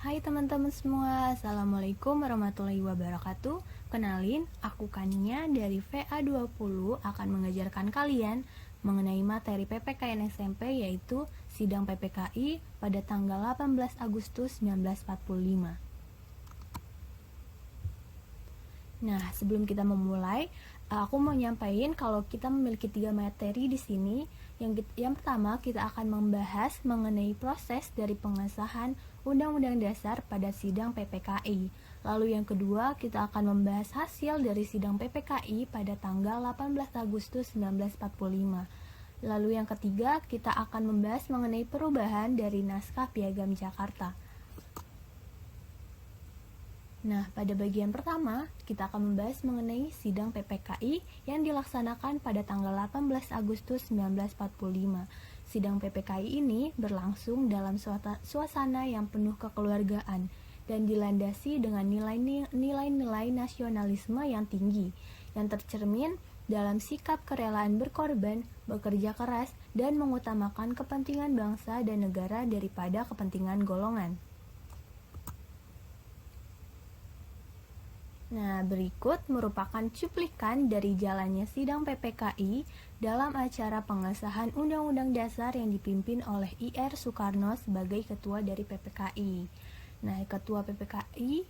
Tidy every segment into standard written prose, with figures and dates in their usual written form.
Hai teman-teman semua, Assalamualaikum warahmatullahi wabarakatuh. Kenalin, aku Kania dari VA20 akan mengajarkan kalian mengenai materi PPKN SMP yaitu Sidang PPKI pada tanggal 18 Agustus 1945. Nah, sebelum kita memulai, aku mau nyampaikan kalau kita memiliki 3 materi di sini. Yang pertama, kita akan membahas mengenai proses dari pengesahan Undang-Undang Dasar pada sidang PPKI. Lalu yang kedua, kita akan membahas hasil dari sidang PPKI pada tanggal 18 Agustus 1945. Lalu yang ketiga, kita akan membahas mengenai perubahan dari Naskah Piagam Jakarta. Nah, pada bagian pertama, kita akan membahas mengenai sidang PPKI yang dilaksanakan pada tanggal 18 Agustus 1945. Sidang PPKI ini berlangsung dalam suasana yang penuh kekeluargaan dan dilandasi dengan nilai-nilai nasionalisme yang tinggi, yang tercermin dalam sikap kerelaan berkorban, bekerja keras, dan mengutamakan kepentingan bangsa dan negara daripada kepentingan golongan. Nah, berikut merupakan cuplikan dari jalannya sidang PPKI dalam acara pengesahan Undang-Undang Dasar yang dipimpin oleh Ir Soekarno sebagai ketua dari PPKI. Nah, ketua PPKI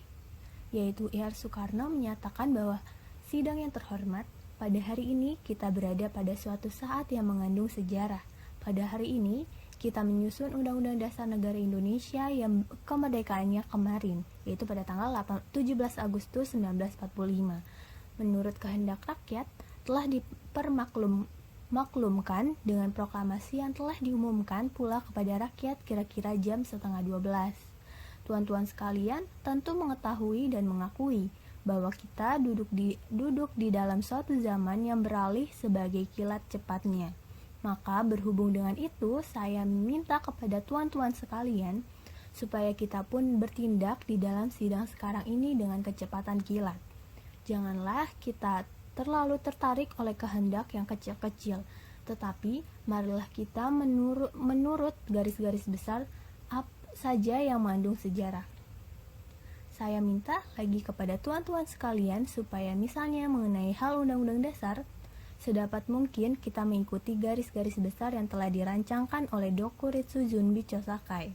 yaitu Ir Soekarno menyatakan bahwa sidang yang terhormat, pada hari ini kita berada pada suatu saat yang mengandung sejarah. Pada hari ini kita menyusun Undang-Undang Dasar Negara Indonesia yang kemerdekaannya kemarin, yaitu pada tanggal 17 Agustus 1945. Menurut kehendak rakyat, telah dipermaklumkan dengan proklamasi yang telah diumumkan pula kepada rakyat kira-kira jam 11:30. Tuan-tuan sekalian tentu mengetahui dan mengakui bahwa kita duduk di dalam suatu zaman yang beralih sebagai kilat cepatnya. Maka berhubung dengan itu, saya meminta kepada tuan-tuan sekalian supaya kita pun bertindak di dalam sidang sekarang ini dengan kecepatan kilat. Janganlah kita terlalu tertarik oleh kehendak yang kecil-kecil, tetapi marilah kita menurut garis-garis besar apa saja yang mengandung sejarah. Saya minta lagi kepada tuan-tuan sekalian supaya misalnya mengenai hal Undang-Undang Dasar, sedapat mungkin kita mengikuti garis-garis besar yang telah dirancangkan oleh Doku Ritsu Junbi Chosakai.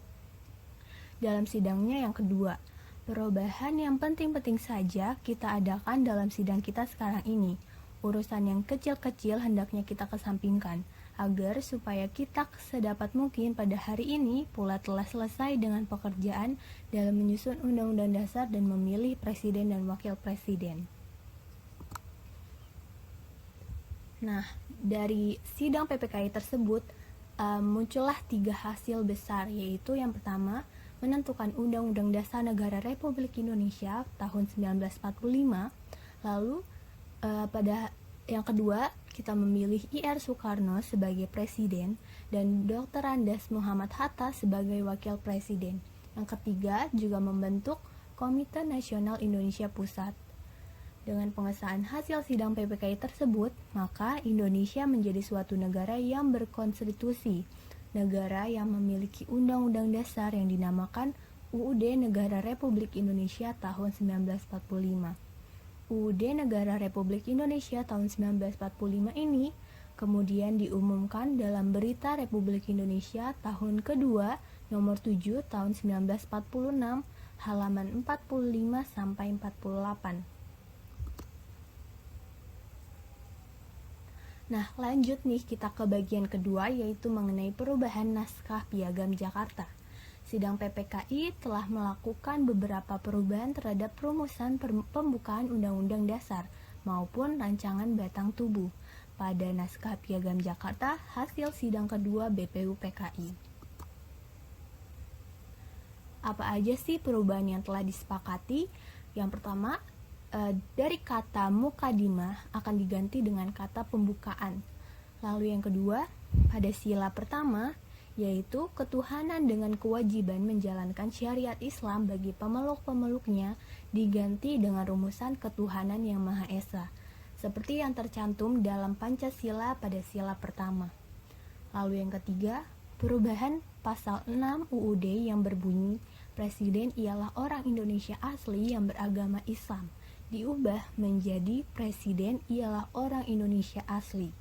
Dalam sidangnya yang kedua, perubahan yang penting-penting saja kita adakan dalam sidang kita sekarang ini. Urusan yang kecil-kecil hendaknya kita kesampingkan, agar supaya kita sedapat mungkin pada hari ini pula telah selesai dengan pekerjaan dalam menyusun Undang-Undang Dasar dan memilih Presiden dan Wakil Presiden. Nah, dari sidang PPKI tersebut muncullah 3 hasil besar, yaitu yang pertama, menentukan Undang-Undang Dasar Negara Republik Indonesia tahun 1945. Lalu pada yang kedua, kita memilih Ir Soekarno sebagai presiden dan Dr. Andes Muhammad Hatta sebagai wakil presiden. Yang ketiga, juga membentuk Komite Nasional Indonesia Pusat. Dengan pengesahan hasil sidang PPKI tersebut, maka Indonesia menjadi suatu negara yang berkonstitusi, negara yang memiliki Undang-Undang Dasar yang dinamakan UUD Negara Republik Indonesia tahun 1945. UUD Negara Republik Indonesia tahun 1945 ini kemudian diumumkan dalam Berita Republik Indonesia tahun kedua nomor 7 tahun 1946 halaman 45 sampai 48. Nah, lanjut nih kita ke bagian kedua, yaitu mengenai perubahan Naskah Piagam Jakarta. Sidang PPKI telah melakukan beberapa perubahan terhadap rumusan pembukaan Undang-Undang Dasar maupun rancangan batang tubuh pada Naskah Piagam Jakarta hasil sidang kedua BPUPKI. Apa aja sih perubahan yang telah disepakati? Yang pertama, dari kata mukadimah akan diganti dengan kata pembukaan. Lalu yang kedua, pada sila pertama, yaitu ketuhanan dengan kewajiban menjalankan syariat Islam bagi pemeluk-pemeluknya diganti dengan rumusan ketuhanan yang Maha Esa, seperti yang tercantum dalam Pancasila pada sila pertama. Lalu yang ketiga, perubahan pasal 6 UUD yang berbunyi presiden ialah orang Indonesia asli yang beragama Islam. Diubah menjadi presiden ialah orang Indonesia asli.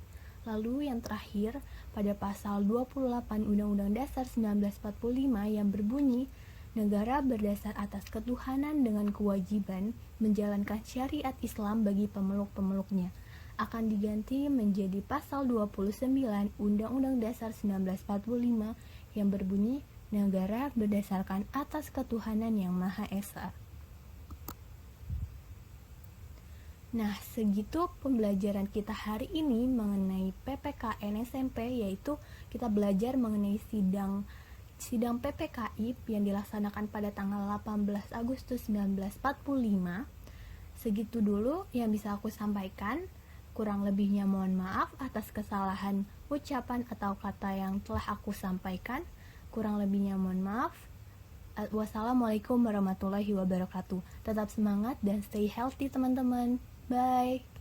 Lalu yang terakhir, pada pasal 28 Undang-Undang Dasar 1945 yang berbunyi, negara berdasar atas ketuhanan dengan kewajiban menjalankan syariat Islam bagi pemeluk-pemeluknya, akan diganti menjadi pasal 29 Undang-Undang Dasar 1945 yang berbunyi, negara berdasarkan atas ketuhanan yang Maha Esa. Nah, segitu pembelajaran kita hari ini mengenai PPKN SMP, yaitu kita belajar mengenai sidang PPKI yang dilaksanakan pada tanggal 18 Agustus 1945. Segitu dulu yang bisa aku sampaikan. Kurang lebihnya mohon maaf atas kesalahan ucapan atau kata yang telah aku sampaikan. Kurang lebihnya mohon maaf. Wassalamualaikum warahmatullahi wabarakatuh. Tetap semangat dan stay healthy teman-teman. Bye.